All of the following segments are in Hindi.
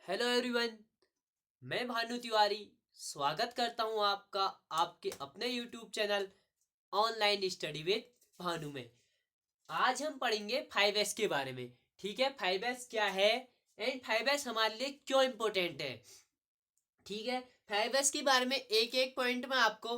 Hello everyone. मैं भानु तिवारी स्वागत करता हूं आपका आपके अपने YouTube channel online study with Bhanu में। आज हम पढ़ेंगे 5S के बारे में। ठीक है, 5S क्या है एंड 5S हमारे लिए क्यों इम्पोर्टेंट है। ठीक है, 5S के बारे में एक एक पॉइंट में आपको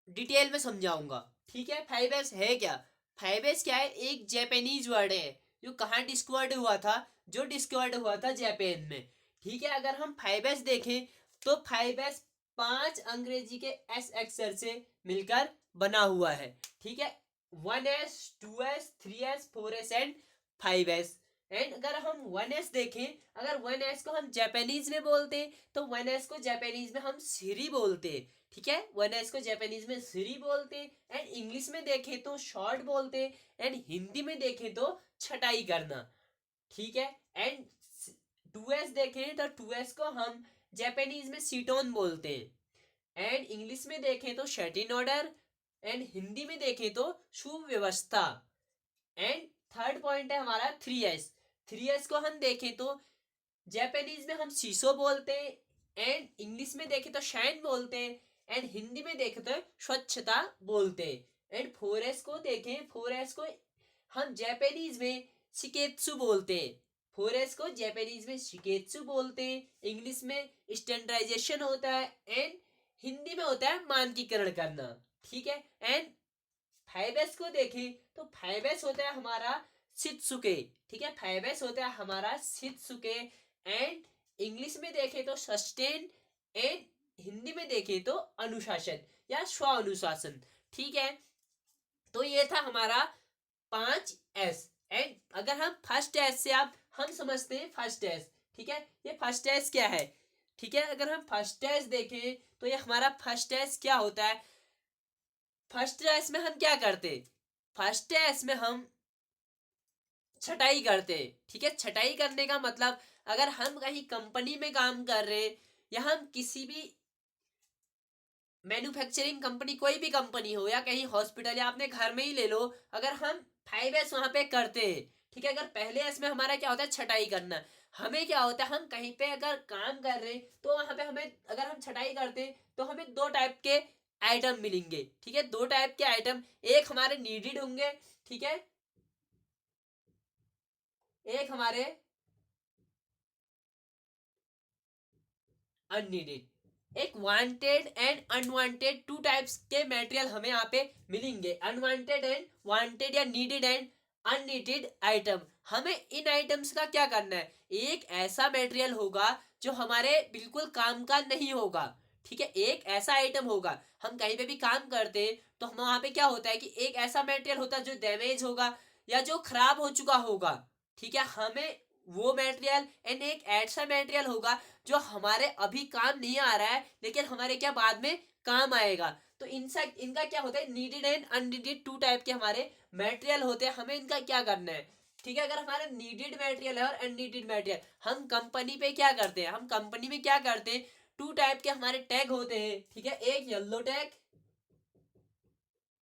डिटेल में समझाऊंगा। ठीक है, 5S है क्या। 5S क्या है, एक जापानीज वर्ड है जो कहाँ डिस्कवर्ड हुआ था, जो डिस्कवर्ड हुआ था जापान में। ठीक है, अगर हम 5S देखें तो 5S 5 अंग्रेजी के एस अक्षर से मिलकर बना हुआ है। ठीक है, 1S 2S 3S 4S and 5S। And अगर हम 1S देखें, अगर 1S को हम जापानीज में बोलते तो 1S को जापानीज में हम सिरी बोलते। ठीक है, 1S को जापानीज में सिरी बोलते एंड इंग्लिश में देखें तो शॉर्ट बोलते एंड हिंदी में देखें तो छटाई करना। ठीक है, एंड 2S देखें तो 2S को हम जापानीज में सीटोन बोलते हैं एंड इंग्लिश में देखें तो shut in order and Hindi में देखें तो सुव्यवस्था। एंड थर्ड पॉइंट है हमारा 3S। 3S को हम देखें तो जापानीज में हम शीशो बोलते हैं एंड इंग्लिश में देखें तो शाइन बोलते हैं एंड हिंदी में देखें तो स्वच्छता बोलते हैं। एंड 4S को देखें, 4S को हम जापानीज में शिकेत्सु बोलते हैं। 4S को जापानीज में शिकेत्सु बोलते हैं, इंग्लिश में स्टैंडर्डाइजेशन होता है एंड हिंदी में होता है मानकीकरण करना। ठीक है, एंड 5S को देखें तो 5S होता है हमारा शित्सुके। ठीक है, 5S होता है हमारा शित्सुके एंड इंग्लिश में देखें तो सस्टेन एंड हिंदी में देखें तो अनुशासन या स्व अनुशासन। ठीक है, तो ये था हमारा 5S। एंड अगर हम फर्स्ट एस से आप हम समझते हैं फर्स्ट एस। ठीक है, ये फर्स्ट एस क्या है। ठीक है, अगर हम फर्स्ट एस देखें तो ये हमारा फर्स्ट एस क्या होता है। फर्स्ट एस में हम क्या करते, फर्स्ट एस में हम छटाई करते। ठीक है, छटाई करने का मतलब अगर हम कहीं कंपनी में काम कर रहे हैं या हम किसी भी मैन्युफैक्चरिंग कंपनी, कोई भी कंपनी हो या कहीं हॉस्पिटल या अपने घर में ही ले लो, अगर हम 5S वहां पे करते हैं। ठीक है, अगर पहले एस में हमारा क्या होता है छटाई करना, हमें क्या होता है हम कहीं पे अगर काम कर रहे हैं तो वहां पे हमें अगर हम छटाई करते हैं तो हमें दो टाइप के आइटम मिलेंगे। ठीक है, दो टाइप के आइटम, एक हमारे नीडेड होंगे, ठीक है, एक हमारे अननीडेड। एक wanted and unwanted two types के मटेरियल हमें यहाँ पे मिलेंगे, अनवांटेड एंड वांटेड या नीडेड एंड अननीडेड आइटम। हमें इन आइटम्स का क्या करना है, एक ऐसा मटेरियल होगा जो हमारे बिल्कुल काम का नहीं होगा। ठीक है, एक ऐसा आइटम होगा, हम कहीं पे भी काम करते हैं तो हम वहां पे क्या होता है कि एक ऐसा मटेरियल होता है जो डैमेज होगा या जो खराब हो चुका होगा। ठीक है, हमें वो मटेरियल एंड एक ऐसा मटेरियल होगा जो हमारे अभी काम नहीं आ रहा है लेकिन हमारे क्या बाद में काम आएगा। तो इनका क्या होता है, needed and unneeded to type के हमारे मटेरियल होते हैं, हमें इनका क्या करना है। ठीक है, अगर हमारा नीडेड मटेरियल है और अननीडेड मटेरियल, हम कंपनी पे क्या करते हैं, हम कंपनी में क्या करते हैं, टू टाइप के हमारे टैग होते हैं। ठीक है, एक येलो टैग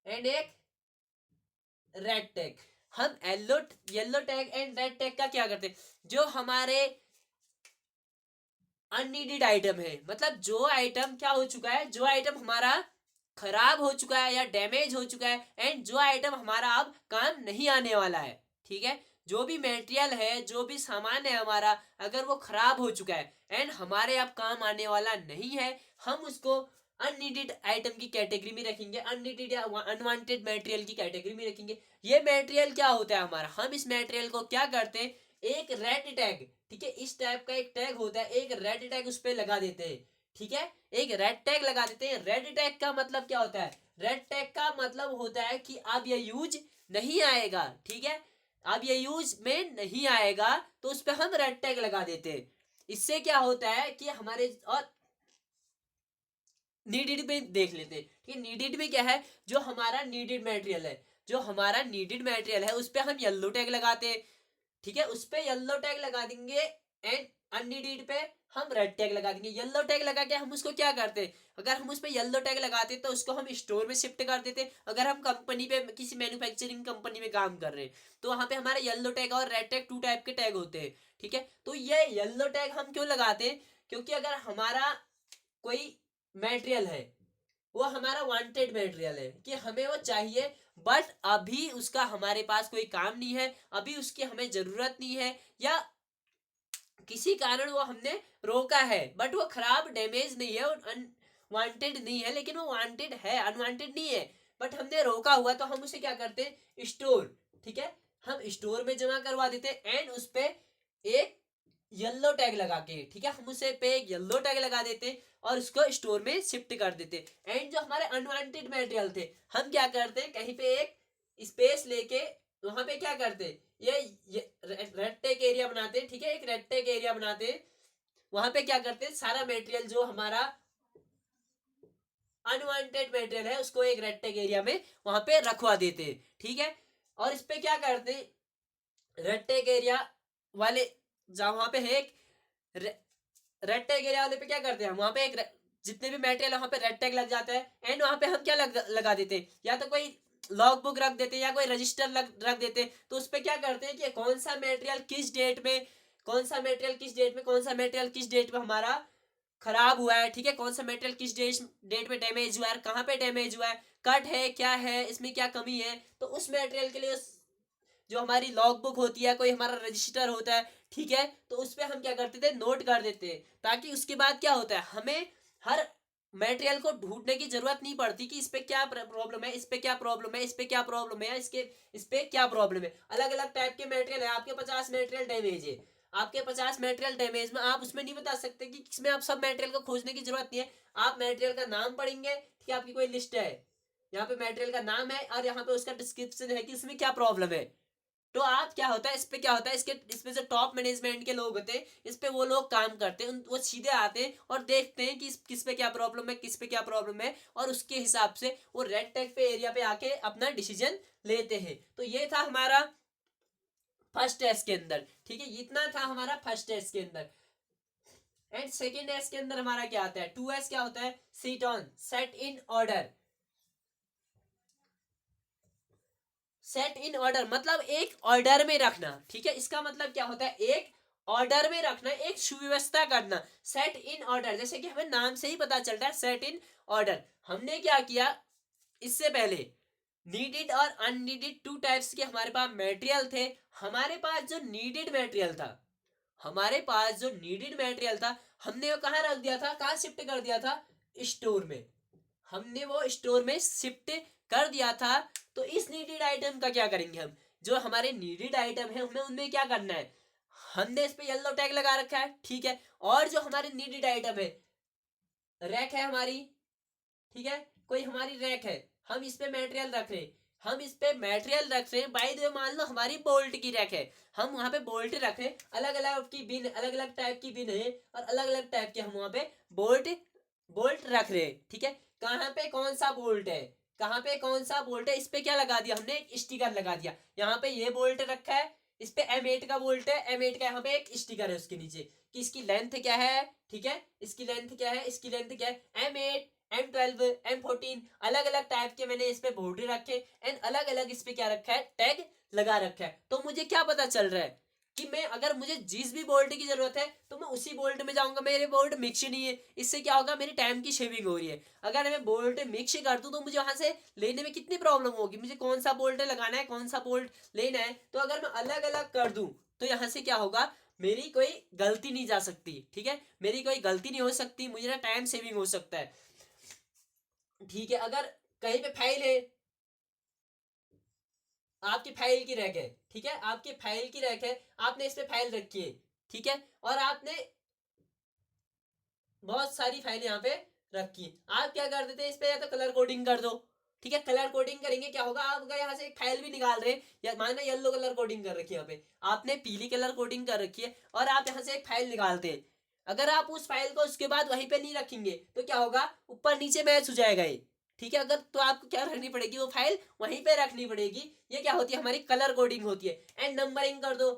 एंड एक रेड टैग। हम yellow yellow tag and red tag का क्या करते हैं, जो हमारे अननीडेड आइटम है, मतलब जो आइटम क्या हो चुका है, जो आइटम हमारा खराब हो चुका है या डैमेज हो चुका है एंड जो आइटम हमारा अब काम नहीं आने वाला है। ठीक है, जो भी मटेरियल है, जो भी सामान है हमारा, अगर वो खराब हो चुका है एंड हमारे अब काम आने वाला नहीं है, हम उसको अननीडेड आइटम की कैटेगरी में रखेंगे, अननीडेड या अनवांटेड मटेरियल की कैटेगरी में रखेंगे। ये मटेरियल क्या होता है हमारा, हम इस मटेरियल को क्या करते हैं, एक रेड टैग, ठीक है, इस टाइप का एक टैग होता है, एक रेड टैग उस पर लगा देते हैं। ठीक है, एक रेड टैग लगा देते हैं। रेड टैग का मतलब क्या होता है, रेड टैग का मतलब होता है कि अब ये यूज नहीं आएगा। ठीक है, अब ये यूज में नहीं आएगा तो उस पर हम रेड टैग लगा देते हैं। इससे क्या होता है कि हमारे, और नीडेड में देख लेते हैं। ठीक है, नीडेड में क्या है, जो हमारा नीडेड मटेरियल है, जो हमारा नीडेड मटेरियल है उस पर हम येलो टैग लगाते हैं। ठीक है, उस पर येलो टैग लगा देंगे एंड अननीडेड पे हम रेड टैग लगा देंगे। येलो टैग लगा के हम उसको क्या करते, अगर हम उस पर येलो टैग लगाते तो उसको हम स्टोर में शिफ्ट कर देते। अगर हम कंपनी पे किसी मैन्युफैक्चरिंग कंपनी में काम कर रहे हैं तो वहां पे हमारे येलो टैग और रेड टैग 2 टाइप के टैग होते हैं, ठीक है। तो ये येलो टैग हम क्यों लगाते हैं, क्योंकि अगर हमारा कोई मटेरियल है, वो हमारा वांटेड मटेरियल है कि हमें वो चाहिए, बट अभी उसका हमारे पास कोई काम नहीं है, अभी उसकी हमें जरूरत नहीं है, या किसी कारण वो हमने रोका है, बट वो खराब डैमेज नहीं है, अनवांटेड नहीं है, लेकिन वो वांटेड है, अनवांटेड नहीं है, बट हमने रोका हुआ, तो हम उसे क्या करते हैं, स्टोर, ठीक है, हम स्टोर में जमा करवा देते हैं एंड उस पे एक येलो टैग लगा के, ठीक है, हम उसे पे एक येलो टैग लगा देते हैं और उसको स्टोर में शिफ्ट कर देते। एंड जो हमारे अनवांटेड मटेरियल थे, हम क्या करते हैं, कहीं पे एक स्पेस लेके वहां पे क्या करते, ये रेड टैग एरिया बनाते हैं, ठीक है, एक रेड टैग एरिया बनाते हैं, वहां पे क्या करते हैं, सारा मटेरियल जो हमारा अनवांटेड मटेरियल है उसको एक रेड टैग एरिया में वहां पे रखवा देते हैं, ठीक है। और इस पे क्या करते हैं, रेड टैग एरिया वाले जहां वहां पे है एक रेड टैग एरिया वाले पे क्या करते हैं, हम वहां पे एक जितने भी मटेरियल वहां पे रेड टैग लग जाता है एंड वहां पे हम क्या लगा देते हैं, या तो कोई लॉग बुक रख देते हैं या कोई रजिस्टर रख देते हैं। तो उस पर क्या करते हैं कि कौन सा मटेरियल किस डेट में, कौन सा मटेरियल किस डेट में, कौन सा मटेरियल किस डेट में हमारा खराब हुआ है, ठीक है, कौन सा मटेरियल किस डेट में डैमेज हुआ है, कहाँ पे डैमेज हुआ है, कट है क्या है, इसमें क्या कमी है। तो उस मटेरियल के लिए जो हमारी लॉग बुक होती है, कोई हमारा रजिस्टर होता है, ठीक है, तो उस पर हम क्या करते थे, नोट कर देते हैं, ताकि उसके बाद क्या होता है, हमें हर मटेरियल को ढूंढने की जरूरत नहीं पड़ती कि इस पे क्या प्रॉब्लम है, इस पे क्या प्रॉब्लम है, इस पे क्या प्रॉब्लम है, इस पे क्या प्रॉब्लम है। अलग अलग टाइप के मटेरियल है, आपके 50 मटेरियल डैमेज है, आपके 50 मटेरियल डैमेज में आप उसमें नहीं बता सकते कि किसमें, आप सब मटेरियल को खोजने की जरूरत नहीं है। आप मटेरियल का नाम पढ़ेंगे, ठीक है, आपकी कोई लिस्ट है, यहाँ पे मटेरियल का नाम है और यहाँ पे उसका डिस्क्रिप्शन है कि इसमें क्या प्रॉब्लम है। तो आप क्या होता है, इस पे क्या होता है, इस पे जो टॉप मैनेजमेंट के लोग होते हैं, इस पे वो लोग काम करते हैं, वो सीधे आते हैं और देखते हैं कि किस पे क्या प्रॉब्लम है, किस पे क्या प्रॉब्लम है, और उसके हिसाब से वो रेड टैग पे एरिया पे आके अपना डिसीजन लेते हैं। तो ये था हमारा फर्स्ट टेस्ट के अंदर, ठीक है, इतना था हमारा फर्स्ट टेस्ट के अंदर। एंड सेकेंड टेस्ट के अंदर हमारा क्या आता है, 2S क्या होता है, seat on, set in order. Set in order मतलब एक ऑर्डर में रखना, ठीक है, इसका मतलब क्या होता है, एक ऑर्डर में रखना, एक सुव्यवस्था करना। सेट इन ऑर्डर, जैसे कि हमें नाम से ही पता चलता है, सेट इन ऑर्डर। हमने क्या किया, इससे पहले नीडेड और अननीडेड 2 टाइप्स के हमारे पास मटेरियल थे। हमारे पास जो नीडेड मटेरियल था, हमारे पास जो नीडेड मटेरियल था, हमने वो कहाँ रख दिया था, कहाँ शिफ्ट कर दिया था, स्टोर में। हमने वो स्टोर में शिफ्ट कर दिया था। तो इस नीडेड आइटम का क्या करेंगे, हम जो हमारे नीडेड आइटम है हमें उनमें क्या करना है, हमने इस पे येलो टैग लगा रखा है, ठीक है। और जो हमारे नीडेड आइटम है, रैक है हमारी, ठीक है, कोई हमारी रैक है, हम इस पे मटेरियल रख रहे हैं, हम इस पे मटेरियल रख रहे हैं, बाय द वे मान लो हमारी बोल्ट की रैक है, हम वहां पे बोल्ट रख रहे हैं, अलग अलग की बिन, अलग अलग टाइप की बिन है और अलग अलग टाइप के हम वहां पे बोल्ट बोल्ट रख रहे हैं, ठीक है। कहाँ पे कौन सा बोल्ट है, कहाँ पे कौन सा बोल्ट है, इस पे क्या लगा दिया हमने, एक स्टिकर लगा दिया, यहाँ पे ये बोल्ट रखा है, इस पे M8 का बोल्ट है, M8 का यहाँ पे एक स्टिकर है उसके नीचे कि इसकी लेंथ क्या है, ठीक है, इसकी लेंथ क्या है, इसकी लेंथ क्या है, M8 M12 M14 अलग अलग टाइप के मैंने इस पे बोल्ट रखे एंड अलग अलग इस पे क्या रखा है, टैग लगा रखा है। तो मुझे क्या पता चल रहा है कि मैं, अगर मुझे जिस भी बोल्ट की जरूरत है तो मैं उसी बोल्ट में जाऊंगा, मेरे बोल्ट मिक्स नहीं है, इससे क्या होगा, मेरी टाइम की शेविंग हो रही है। अगर मैं बोल्ट मिक्स कर दूं तो मुझे वहां से लेने में कितनी प्रॉब्लम होगी, मुझे कौन सा बोल्ट लगाना है, कौन सा बोल्ट लेना है। तो अगर मैं अलग अलग कर दूं तो यहाँ से क्या होगा, मेरी कोई गलती नहीं जा सकती, ठीक है, मेरी कोई गलती नहीं हो सकती, मुझे ना टाइम सेविंग हो सकता है, ठीक है। अगर कहीं पे फाइल है, आपकी फाइल की रैक है, ठीक है, आपकी फाइल की रैक है, आपने इस पे फाइल रखी है, ठीक है, और आपने बहुत सारी फाइल यहाँ पे रखी, आप क्या कर देते हैं, इस पे या तो कलर कोडिंग कर दो, ठीक है, कलर कोडिंग करेंगे क्या होगा, आप अगर यहाँ से एक फाइल भी निकाल रहे हैं, या मान लो येलो कलर कोडिंग कर रखी है, यहाँ पे आपने पीली कलर कोडिंग कर रखी है और आप यहाँ से एक फाइल निकालते हैं, अगर आप उस फाइल को उसके बाद वहीं पे नहीं रखेंगे तो क्या होगा, ऊपर नीचे मैच हो जाएगा ये, ठीक है। अगर तो आपको क्या रखनी पड़ेगी, वो फाइल वहीं पे रखनी पड़ेगी। ये क्या होती है, हमारी कलर कोडिंग होती है। एंड नंबरिंग कर दो,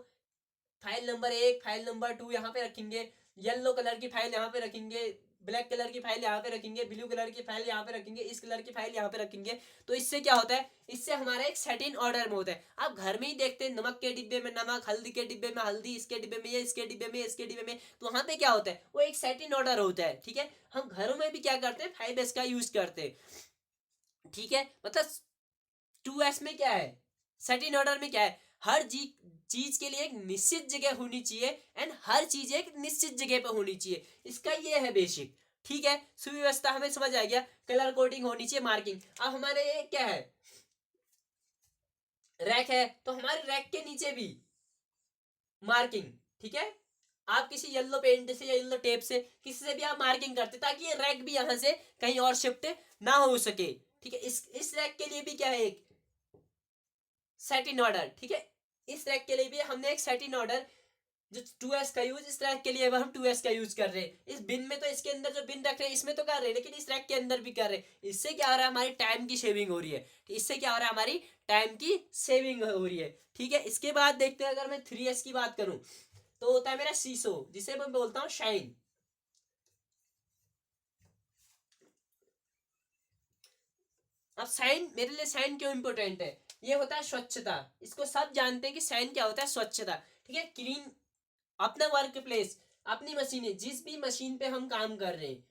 फाइल नंबर 1 फाइल नंबर 2 यहाँ पे रखेंगे, येलो कलर की फाइल यहाँ पे रखेंगे, ब्लैक कलर की फाइल यहाँ पे रखेंगे, ब्लू कलर की फाइल यहाँ पे रखेंगे, इस कलर की फाइल यहाँ पे रखेंगे, तो इससे क्या होता है, इससे हमारा एक सेट इन ऑर्डर में होता है। आप घर में ही देखते हैं, नमक के डिब्बे में नमक, हल्दी के डिब्बे में हल्दी, इसके डिब्बे में ये, इसके डिब्बे में इसके डिब्बे में, तो वहां पे क्या होता है, वो एक सेट इन ऑर्डर होता है। ठीक है, हम घरों में भी क्या करते हैं, 5S का यूज करते हैं। ठीक है, मतलब 2S में क्या है, सेट इन ऑर्डर में क्या है, हर चीज के लिए एक निश्चित जगह होनी चाहिए एंड हर चीज एक निश्चित जगह पे होनी चाहिए, इसका ये है बेसिक। ठीक है, सुव्यवस्था हमें समझ आ गया, कलर कोडिंग होनी चाहिए, मार्किंग। अब हमारे ये क्या है, रैक है, तो हमारे रैक के नीचे भी मार्किंग। ठीक है, आप किसी येलो पेंट से या येलो टेप से किसी से भी आप मार्किंग करते ताकि ये रैक भी यहां से कहीं और शिफ्ट ना हो सके। ठीक है, इस रैक के लिए भी क्या है, एक सेट इन ऑर्डर। ठीक है, इस रैक के लिए भी हमने एक सेट इन ऑर्डर, जो 2S का यूज, इस रैक के लिए हम 2S का यूज कर रहे हैं। इस बिन में तो, इसके अंदर जो बिन रख रहे हैं इसमें तो कर रहे हैं, लेकिन इस रैक के अंदर भी कर रहे हैं। इससे क्या हो रहा है, हमारी टाइम की सेविंग हो रही है। इससे क्या हो रहा है, हमारी टाइम की सेविंग हो रही है। ठीक है, इसके बाद देखते हैं, अगर मैं 3S की बात करूं तो होता है मेरा सीसो, जिसे मैं बोलता हूं शाइन। अब साइन, मेरे लिए साइन क्यों इंपॉर्टेंट है, ये होता है स्वच्छता। इसको सब जानते हैं कि साइन क्या होता है, स्वच्छता। ठीक है, क्लीन, अपना वर्क प्लेस, अपनी मशीनें, जिस भी मशीन पे हम काम कर रहे हैं,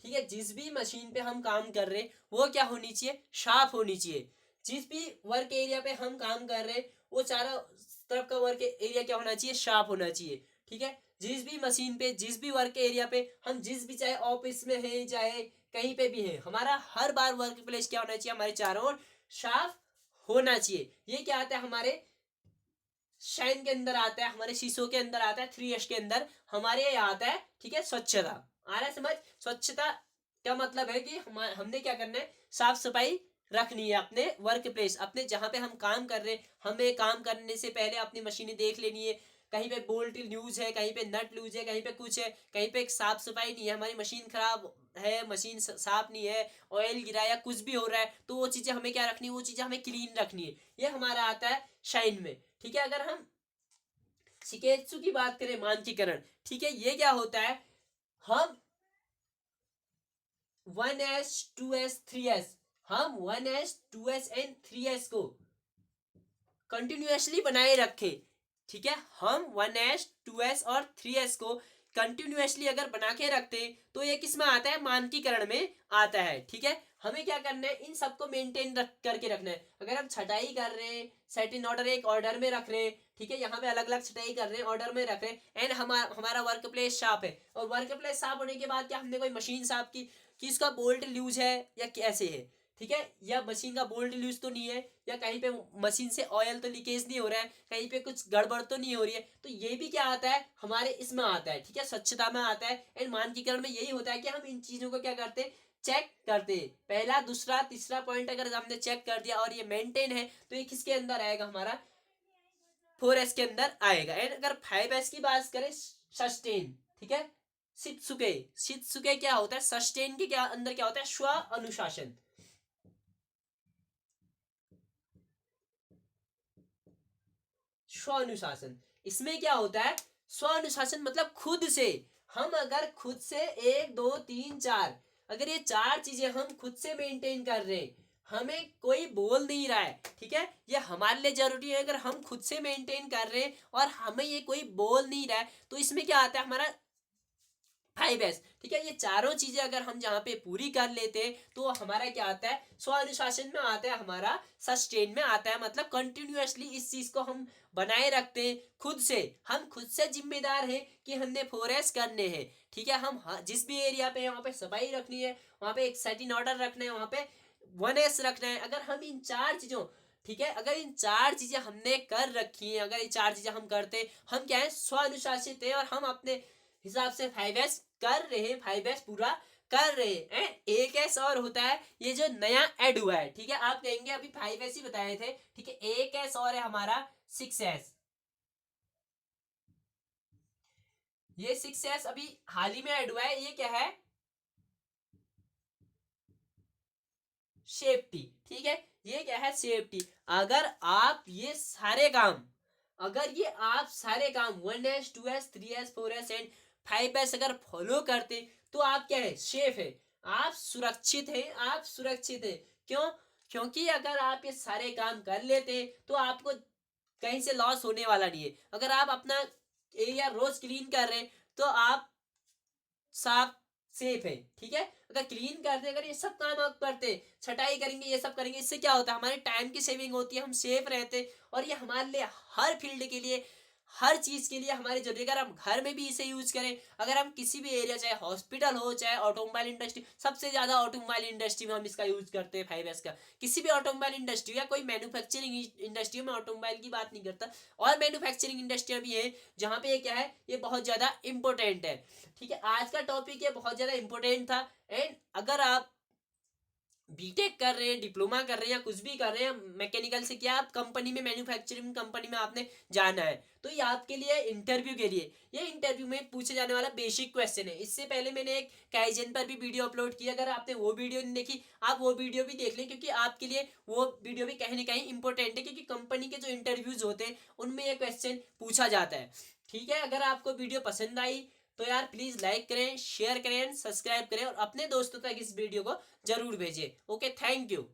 ठीक है, जिस भी मशीन पे हम काम कर रहे हैं वो क्या होनी चाहिए, साफ होनी चाहिए। जिस भी वर्क एरिया पे हम काम कर रहे हैं वो चारों तरफ का वर्क एरिया क्या होना चाहिए, साफ होना चाहिए। ठीक है, जिस भी मशीन पे, जिस भी वर्क एरिया पे हम, जिस भी, चाहे ऑफिस में है चाहे कहीं पे भी है, हमारा हर बार वर्क प्लेस क्या होना चाहिए, हमारे चारों ओर साफ होना चाहिए। ये क्या आता है, हमारे शाइन के अंदर आता है, हमारे शीशों के अंदर आता है, 3S के अंदर हमारे ये आता है। ठीक है, स्वच्छता आ रहा है समझ। स्वच्छता का मतलब है कि हमने क्या करना है, साफ सफाई रखनी है अपने वर्क प्लेस, अपने जहां पे हम काम कर रहे हैं, हमें काम करने से पहले अपनी मशीनें देख लेनी है, कहीं पे बोल्ट लूज है, कहीं पे नट लूज है, कहीं पे कुछ है, कहीं पे साफ सफाई नहीं है, हमारी मशीन खराब है, मशीन साफ नहीं है, ऑयल गिरा या कुछ भी हो रहा है, तो वो चीजें हमें क्या रखनी है, वो चीजें हमें क्लीन रखनी है। ये हमारा आता है शाइन में। ठीक है, अगर हम शिकेत्सु की बात करें, मानकीकरण, ठीक है, ये क्या होता है, हम 1S 2S 3S, हम 1S 2S एंड 3S को कंटिन्यूअसली बनाए रखे। ठीक है, हम 1S 2S और 3S को कंटिन्यूअसली अगर बना के रखते तो ये किस में आता है, मानकीकरण में आता है। ठीक है, हमें क्या करना है, इन सबको मेंटेन करके रखना है। अगर हम छटाई कर रहे हैं, सेट इन ऑर्डर एक ऑर्डर में रख रहे हैं, ठीक है, यहाँ पे अलग अलग छटाई कर रहे हैं, ऑर्डर में रख रहे हैं, एंड हमारा वर्क प्लेस साफ है, और वर्क प्लेस साफ होने के बाद क्या हमने कोई मशीन साफ की कि इसका बोल्ट लूज है या कैसे है, ठीक है, या मशीन का बोल्ट लूज तो नहीं है, या कहीं पे मशीन से ऑयल तो लीकेज नहीं हो रहा है, कहीं पे कुछ गड़बड़ तो नहीं हो रही है, तो ये भी क्या आता है, हमारे इसमें आता है। ठीक है, स्वच्छता में आता है। एंड मानकीकरण में यही होता है कि हम इन चीजों को क्या करते हैं, चेक करते हैं। पहला, दूसरा, तीसरा पॉइंट अगर हमने चेक कर दिया और ये मेंटेन है तो ये किसके अंदर आएगा, हमारा 4S के अंदर आएगा। एंड अगर 5S की बात करें, सस्टेन। ठीक है, शित्सुके, शित्सुके क्या होता है, सस्टेन के क्या अंदर क्या होता है, स्व अनुशासन। स्व अनुशासन, इसमें क्या होता है, स्व अनुशासन मतलब खुद से, हम अगर खुद से 1 2 3 4, अगर ये 4 चीजें हम खुद से मेंटेन कर रहे हैं, हमें कोई बोल नहीं रहा है, ठीक है, ये हमारे लिए जरूरी है। अगर हम खुद से मेंटेन कर रहे हैं और हमें ये कोई बोल नहीं रहा है, तो इसमें क्या आता है, हमारा 5S। ठीक है, ये चारों चीजें अगर हम जहाँ पे पूरी कर लेते हैं तो हमारा क्या आता है, स्व अनुशासन में आता है, हमारा सस्टेन में आता है, मतलब कंटिन्यूअसली इस चीज को हम बनाए रखते हैं खुद से। हम खुद से जिम्मेदार हैं कि हमने 4S करने हैं। ठीक है, हम जिस भी एरिया पे है वहाँ पे सफाई रखनी है, वहाँ पे एक सेट इन ऑर्डर रखना है, वहाँ पे 1S रखना है। अगर हम इन 4 चीजों, ठीक है, अगर इन 4 चीजें हमने कर रखी हैं, अगर ये 4 चीजें हम करते, हम क्या है, स्व अनुशासित है, और हम अपने हिसाब से 5S कर रहे हैं, 5S पूरा कर रहे हैं। एक एस और होता है, ये जो नया ऐड हुआ है, ठीक है, आप कहेंगे अभी 5S ही बताए थे, ठीक है, एक एस और है हमारा 6S। ये 6S अभी हाल ही में ऐड हुआ है, ये क्या है, सेफ्टी। ठीक है, ये क्या है, सेफ्टी। अगर आप ये सारे काम, अगर ये आप सारे काम 1S 2S 3S 4S and 5S अगर फॉलो करते तो आप क्या है, सेफ है, आप सुरक्षित हैं, आप सुरक्षित हैं। क्यों? क्योंकि अगर आप ये सारे काम कर लेते तो आपको कहीं से लॉस होने वाला नहीं है। अगर आप अपना एरिया रोज क्लीन कर रहे हैं तो आप साफ सेफ है, ठीक है। अगर क्लीन करते, अगर ये सब काम आप करते, छटाई करेंगे, ये सब करेंगे, इससे क्या होता है, हमारे टाइम की सेविंग होती है, हम सेफ रहते। और ये हमारे लिए हर फील्ड के लिए, हर चीज के लिए हमारी जरूरी है। अगर हम घर में भी इसे यूज करें, अगर हम किसी भी एरिया, चाहे हॉस्पिटल हो, चाहे ऑटोमोबाइल इंडस्ट्री, सबसे ज्यादा ऑटोमोबाइल इंडस्ट्री में हम इसका यूज करते हैं 5S का। किसी भी ऑटोमोबाइल इंडस्ट्री या कोई मैन्युफैक्चरिंग इंडस्ट्री में, ऑटोमोबाइल की बात नहीं करता, और मैन्युफैक्चरिंग इंडस्ट्रियां भी है जहाँ पे ये क्या है, ये बहुत ज्यादा इंपॉर्टेंट है, ठीक है। आज का टॉपिक ये बहुत ज्यादा इंपॉर्टेंट था। एंड अगर आप बीटेक कर रहे हैं, डिप्लोमा कर रहे हैं, या कुछ भी कर रहे हैं मैकेनिकल से, क्या आप कंपनी में, मैन्युफैक्चरिंग कंपनी में आपने जाना है, तो ये आपके लिए इंटरव्यू के लिए, ये इंटरव्यू में पूछे जाने वाला बेसिक क्वेश्चन है। इससे पहले मैंने एक काइजन पर भी वीडियो अपलोड किया, अगर आपने वो वीडियो नहीं देखी, आप वो वीडियो भी देख लें, क्योंकि आपके लिए वो वीडियो भी कहीं ना कहीं इंपॉर्टेंट है, क्योंकि कंपनी के जो इंटरव्यूज होते हैं उनमें ये क्वेश्चन पूछा जाता है, ठीक है। अगर आपको वीडियो पसंद आई तो यार प्लीज लाइक करें, शेयर करें, सब्सक्राइब करें, और अपने दोस्तों तक इस वीडियो को जरूर भेजिए। Okay, thank you.